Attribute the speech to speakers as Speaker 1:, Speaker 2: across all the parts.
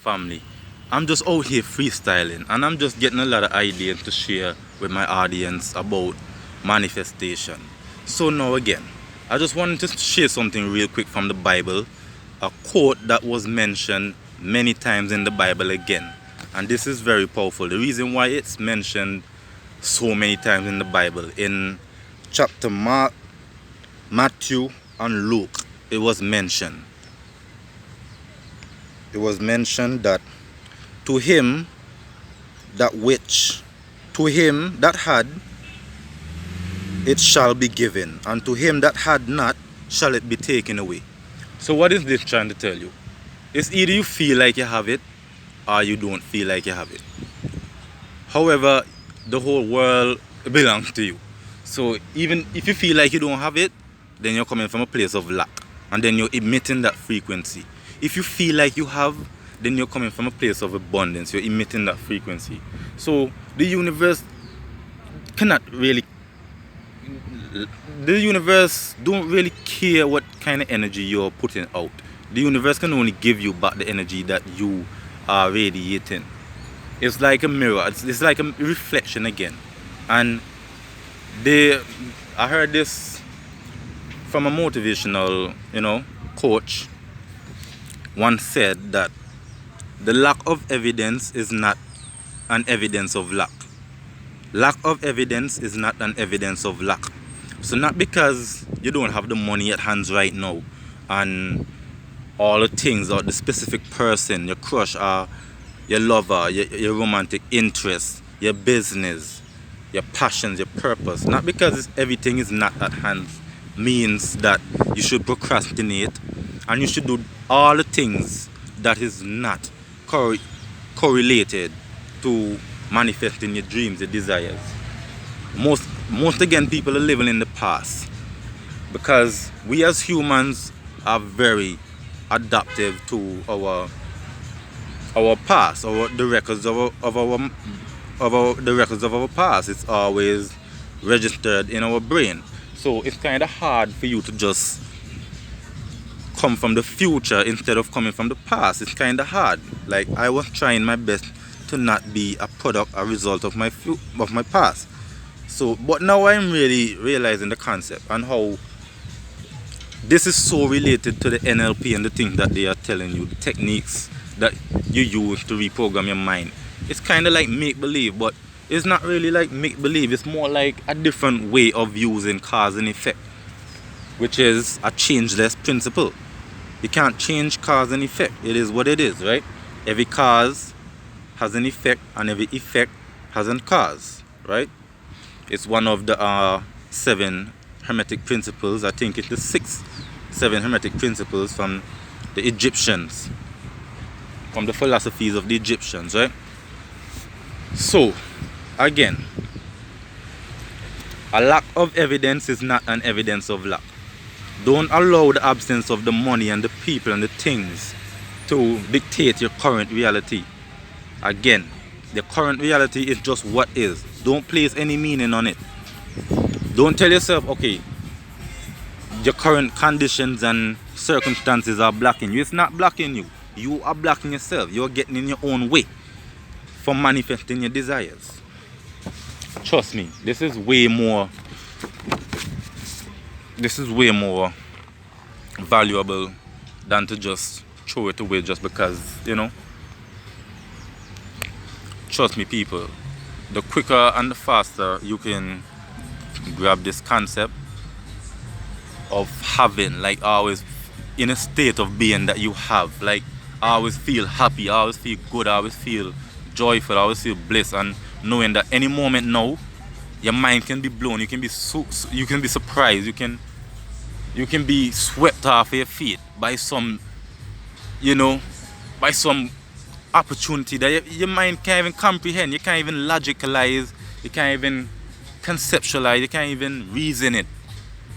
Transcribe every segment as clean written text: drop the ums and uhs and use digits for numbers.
Speaker 1: family. I'm just out here freestyling, and I'm just getting a lot of ideas to share with my audience about manifestation. So now again, I just wanted to share something real quick from the Bible, a quote that was mentioned many times in the Bible again. And this is very powerful. The reason why it's mentioned so many times in the Bible, in chapter Mark, Matthew, and Luke, it was mentioned. It was mentioned that to him that had, it shall be given, and to him that had not, shall it be taken away. So what is this trying to tell you? It's either you feel like you have it, or you don't feel like you have it. However, the whole world belongs to you. So even if you feel like you don't have it, then you're coming from a place of lack, and then you're emitting that frequency. If you feel like you have, then you're coming from a place of abundance. You're emitting that frequency. So the universe don't really care what kind of energy you're putting out. The universe can only give you back the energy that you are radiating. It's like a mirror. It's like a reflection again. And I heard this from a motivational, coach. Once said that the lack of evidence is not an evidence of lack. Lack of evidence is not an evidence of lack. So not because you don't have the money at hands right now, and all the things, or the specific person, your crush, or your lover, your romantic interest, your business, your passions, your purpose. Not because everything is not at hand means that you should procrastinate, and you should do all the things that is not correlated to manifesting your dreams, your desires. Most again, people are living in the past, because we as humans are very adaptive to our past, or the records of our past. It's always registered in our brain. So it's kind of hard for you to just come from the future instead of coming from the past. It's kind of hard. Like, I was trying my best to not be a result of my past. So, but now I'm really realizing the concept and how this is so related to the NLP and the things that they are telling you, the techniques that you use to reprogram your mind. It's kind of like make-believe, but it's not really like make-believe. It's more like a different way of using cause and effect, which is a changeless principle. You can't change cause and effect. It is what it is, right? Every cause has an effect, and every effect has a cause, right? It's one of the 7 Hermetic principles. I think it's the 7 Hermetic principles from the Egyptians, from the philosophies of the Egyptians, right? So, again, a lack of evidence is not an evidence of lack. Don't allow the absence of the money and the people and the things to dictate your current reality. Again, the current reality is just what is. Don't place any meaning on it. Don't tell yourself, okay, your current conditions and circumstances are blocking you. It's not blocking you. You are blocking yourself. You're getting in your own way from manifesting your desires. Trust me, this is way more valuable than to just throw it away just because, Trust me, people, the quicker and the faster you can grab this concept of having, like, always in a state of being that you have, like, I always feel happy, I always feel good, I always feel joyful, I always feel bliss, and knowing that any moment now your mind can be blown, you can be surprised, you can be swept off your feet by some opportunity that your mind can't even comprehend, you can't even logicalize, you can't even conceptualize, you can't even reason it,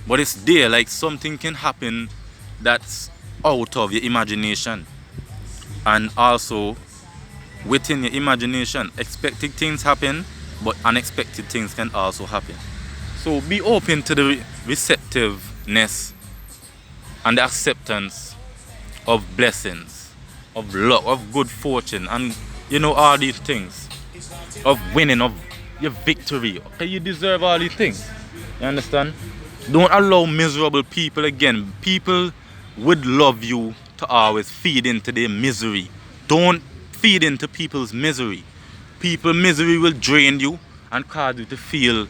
Speaker 1: but it's there. Like, something can happen that's out of your imagination. And also within your imagination, expected things happen, but unexpected things can also happen. So be open to the receptiveness and the acceptance of blessings. of luck, of good fortune, and you know, all these things, of winning, of your victory. Okay, you deserve all these things. You understand? Don't allow miserable people again. People would love you to always feed into their misery. Don't feed into people's misery. People's misery will drain you and cause you to feel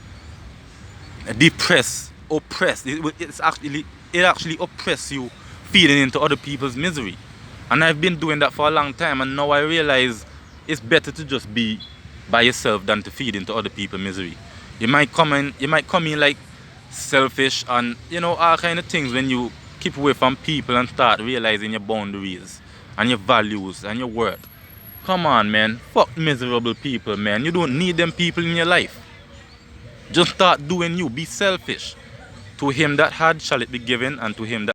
Speaker 1: depressed, oppressed. It actually oppresses you feeding into other people's misery. And I've been doing that for a long time, and now I realize it's better to just be by yourself than to feed into other people's misery. You might come in like selfish and you know all kind of things when you keep away from people and start realizing your boundaries and your values and your worth. Come on, man. Fuck miserable people, man. You don't need them people in your life. Just start doing you. Be selfish. To him that had shall it be given, and to him that